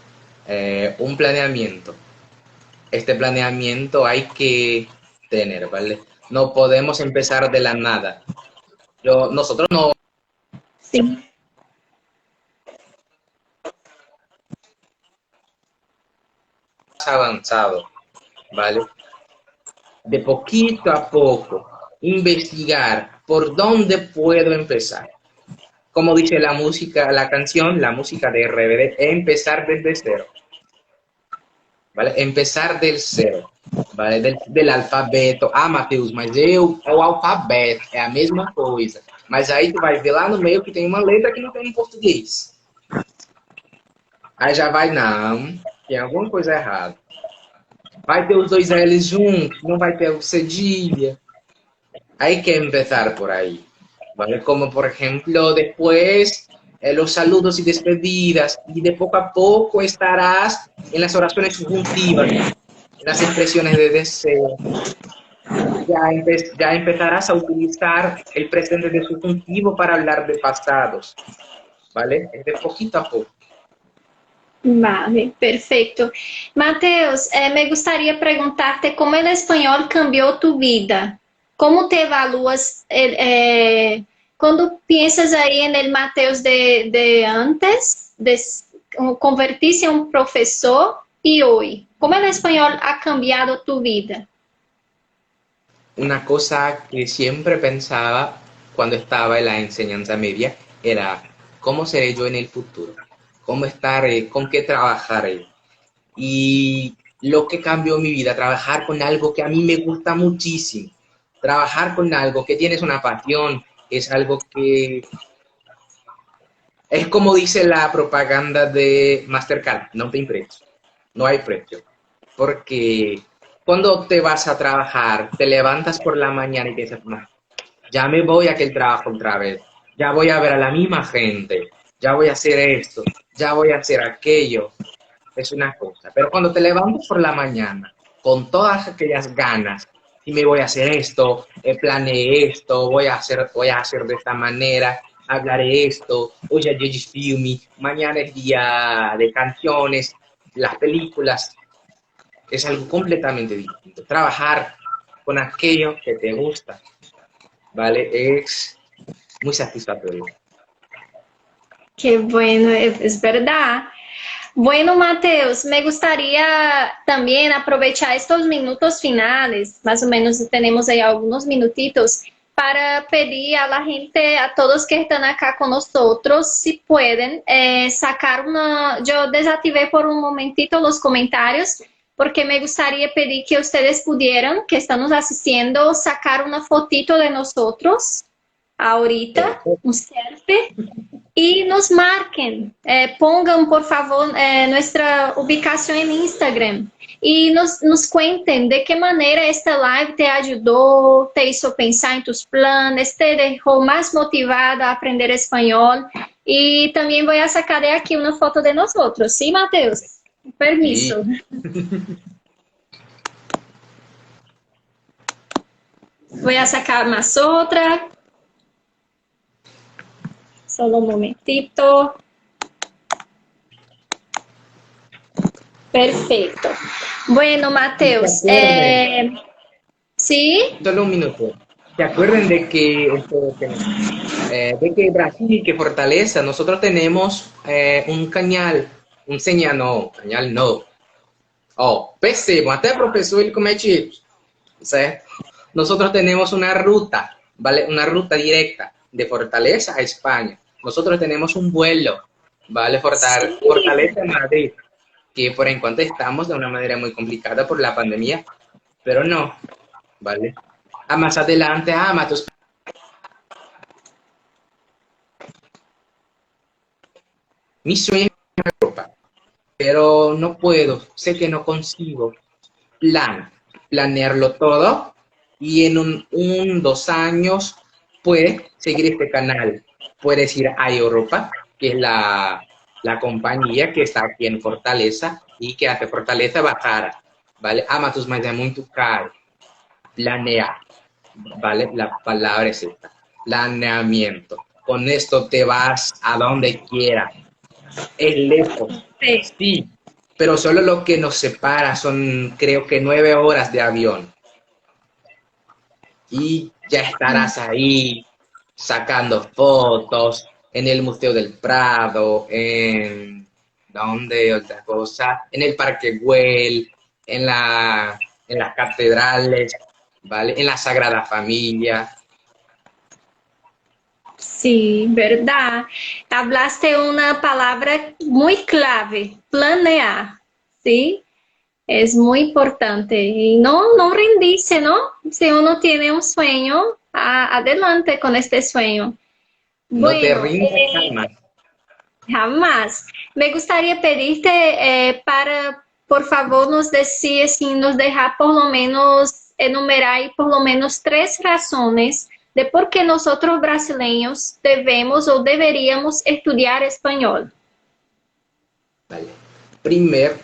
un planeamiento. Este planeamiento hay que tener, ¿vale? No podemos empezar de la nada. Nosotros no... Sí. avanzado, ¿vale? De poquito a poco, investigar por dónde puedo empezar. Como dice la música, la canción, la música de RBD, empezar desde cero, ¿vale? Empezar del cero, ¿vale? Del alfabeto. Ah, Matheus, mas é o alfabeto, é a mesma coisa. Mas aí tu vai ver lá no meio que tem uma letra que não tem em português. Aí já vai, não, tem alguma coisa errada. Vai ter os dois L's juntos, não vai ter o cedilha. Hay que empezar por ahí, ¿vale? Como por ejemplo después los saludos y despedidas, y de poco a poco estarás en las oraciones subjuntivas, en las expresiones de deseo. Ya empezarás a utilizar el presente de subjuntivo para hablar de pasados, ¿vale? Es de poquito a poco. Vale, perfeito. Mateus, me gostaria de perguntar-te como o espanhol cambiou tu vida. Como te evaluas quando piensas aí no Mateus de antes, de convertir-se em professor e hoje? Como o espanhol ha cambiado tu vida? Una cosa que siempre pensaba cuando estaba en la enseñanza media era cómo seré yo en el futuro, cómo estaré, con qué trabajaré. Y lo que cambió mi vida, trabajar con algo que a mí me gusta muchísimo, trabajar con algo que tienes una pasión, es algo que es como dice la propaganda de Mastercard, no te precio, no hay precio, porque cuando te vas a trabajar, te levantas por la mañana y te dices, no, ya me voy a aquel trabajo otra vez, ya voy a ver a la misma gente, ya voy a hacer esto, ya voy a hacer aquello, es una cosa. Pero cuando te levantas por la mañana, con todas aquellas ganas, y me voy a hacer esto, planeé esto, voy a hacer de esta manera, hablaré esto, hoy es día de filme, mañana es día de canciones, las películas, es algo completamente distinto. Trabajar con aquello que te gusta, ¿vale? Es muy satisfactorio. Que bueno, es verdad. Bueno, Mateus, me gustaría también aprovechar estos minutos finales, más o menos tenemos ahí algunos minutitos, para pedir a la gente, a todos que están acá con nosotros, si pueden sacar una... Yo desactivé por un momentito los comentarios, porque me gustaría pedir que ustedes pudieran, que están nos asistiendo, sacar una fotito de nosotros, ahorita, un selfie. Y nos marquen, pongan por favor nuestra ubicación en Instagram y nos cuenten de qué manera esta live te ayudó, te hizo pensar en tus planes, te dejó más motivada a aprender español. Y también voy a sacar de aquí una foto de nosotros, ¿sí, Mateus? Permiso. Sí. Voy a sacar más otra. Solo un momentito. Perfecto. Bueno, Mateus, ¿sí? Solo un minuto. ¿Se acuerdan de que Brasil y que Fortaleza, nosotros tenemos un cañal, un señal no. Oh, percebam, até professor ele comete erros, certo? Nosotros tenemos una ruta, ¿vale? Una ruta directa de Fortaleza a España. Nosotros tenemos un vuelo, ¿vale? Fortaleza a Madrid, que por enquanto estamos de una manera muy complicada por la pandemia, pero no, ¿vale? Más adelante, Matheus. Mi sueño es Europa, pero no puedo, sé que no consigo planearlo todo y en 2 años puedes seguir este canal. Puedes ir a Europa, que es la compañía que está aquí en Fortaleza y que hace Fortaleza bajar, ¿vale? Matheus, mas é muito caro. Planear, ¿vale? La palabra es esta, planeamiento. Con esto te vas a donde quieras. Es lejos, sí, pero solo lo que nos separa son, creo que 9 horas de avión. Y ya estarás ahí sacando fotos en el Museo del Prado, en ¿Dónde? Otra cosa. En el Parque Güell, en las catedrales, ¿vale? En la Sagrada Familia. Sí, verdad. Hablaste una palabra muy clave, planear, ¿sí? Es muy importante y no rendirse, ¿no? Si uno tiene un sueño, adelante con este sueño. No te Bueno, rindas jamás. jamás. Me gustaría pedirte para, por favor, nos decir, si nos dejar por lo menos enumerar por lo menos 3 razones de por qué nosotros brasileños debemos o deberíamos estudiar español. Vale. Primer,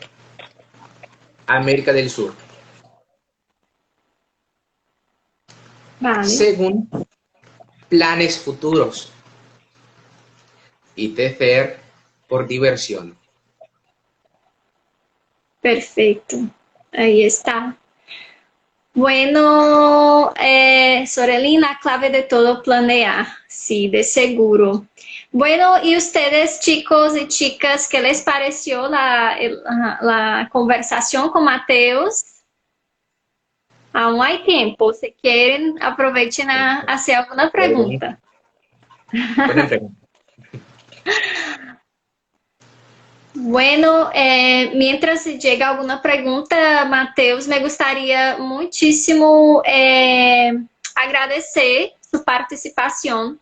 América del Sur. Vale, Segundo, planes futuros. Y tercer, por diversión. perfecto. Ahí está. Bueno, Sorelina, clave de todo planear, sí, de seguro. Bueno, y ustedes, chicos y chicas, ¿qué les pareció la conversación con Mateus? Aún hay tiempo, si quieren, aprovechen a hacer alguna pregunta. Buena pregunta. Bueno, mientras llega alguna pregunta, Mateus, me gustaría muchísimo agradecer su participación,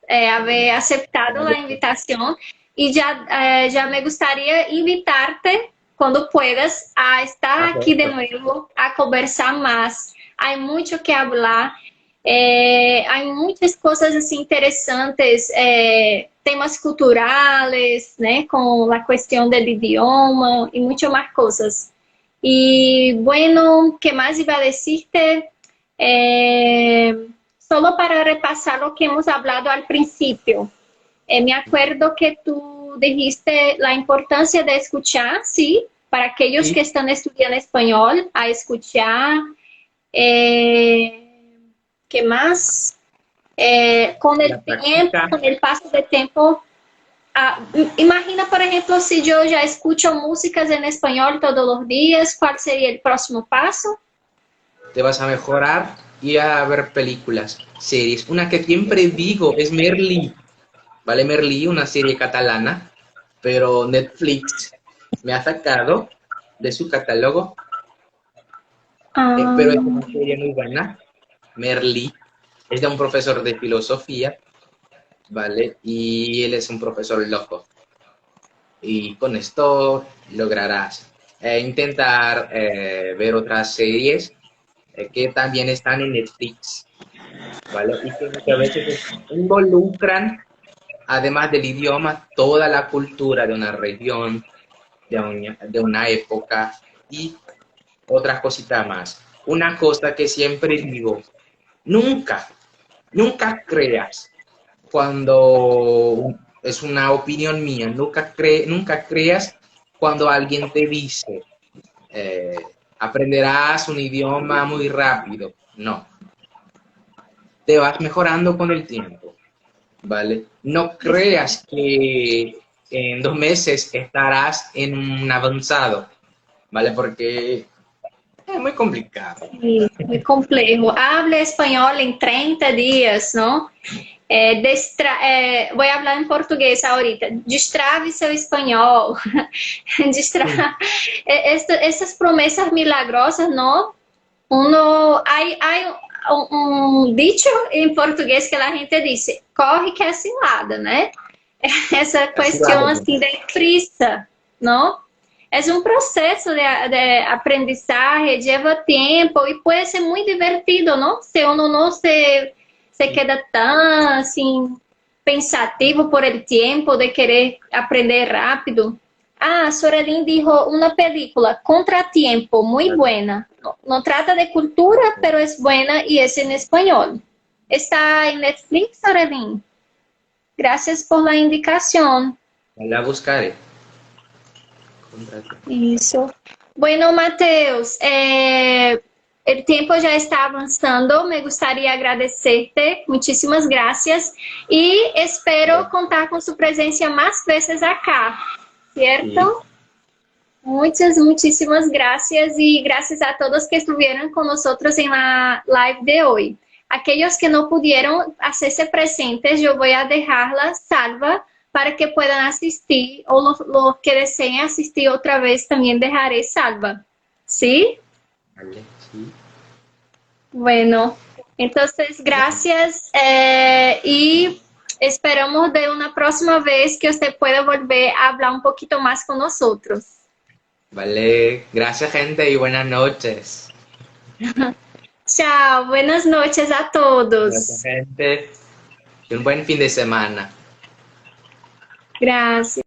haber aceptado la invitación y ya me gustaría invitarte cuando puedas a estar aquí de nuevo a conversar más. Hay mucho que hablar. Hay muchas cosas así interesantes, temas culturales, né, con la cuestión del idioma y muchas más cosas. Y bueno, ¿qué más iba a decirte? Solo para repasar lo que hemos hablado al principio. Me acuerdo que tú dijiste la importancia de escuchar, sí, para aquellos Sí. que están estudiando español, a escuchar. ¿Qué más? Con el La tiempo, práctica. con el paso del tiempo. Imagina, por ejemplo, si yo ya escucho músicas en español todos los días, ¿cuál sería el próximo paso? Te vas a mejorar y a ver películas, series. Una que siempre digo es Merlí. ¿Vale? Merlí, una serie catalana, pero Netflix me ha sacado de su catálogo. Pero es una serie muy buena. Merlí es de un profesor de filosofía, ¿vale? Y él es un profesor loco. Y con esto lograrás intentar ver otras series que también están en Netflix, ¿vale? Y que muchas veces involucran, además del idioma, toda la cultura de una región, de una época y otras cositas más. Una cosa que siempre digo, nunca, nunca creas, cuando es una opinión mía, nunca creas cuando alguien te dice, eh, aprenderás un idioma muy rápido. No, te vas mejorando con el tiempo, ¿vale? No creas que en 2 meses estarás en un avanzado, ¿vale? Porque es muy complicado. Sí, muy complejo. Hable español en 30 días, ¿no? Voy a hablar en portugués ahorita. Destrave seu espanhol. Essas promessas milagrosas, ¿no? Hay un dicho en portugués que la gente dice, corre que é cilada, né? Essa questão assim de prisa, não? É um processo de aprendizagem, lleva tempo e pode ser muito divertido, não? Se uno não se queda tão assim pensativo por el tempo de querer aprender rápido. Sorelin dijo una película, Contratiempo, muy buena. No trata de cultura, pero es buena y es en español. Está en Netflix, Sorelin. Gracias por la indicación. La buscaré. Isso. Bueno, Mateus, el tiempo ya está avanzando. Me gustaría agradecerte. Muchísimas gracias. Y espero contar con su presencia más veces acá. ¿cierto? Muchísimas gracias y gracias a todos que estuvieron con nosotros en la live de hoy. Aquellos que no pudieron hacerse presentes, yo voy a dejarla salva para que puedan asistir o los que deseen asistir otra vez también dejaré salva. ¿Sí? Vale, sí. Bueno, entonces gracias y esperamos de una próxima vez que usted pueda volver a hablar un poquito más con nosotros. Vale, gracias gente y buenas noches. Chao, buenas noches a todos. Gracias gente y un buen fin de semana. Gracias.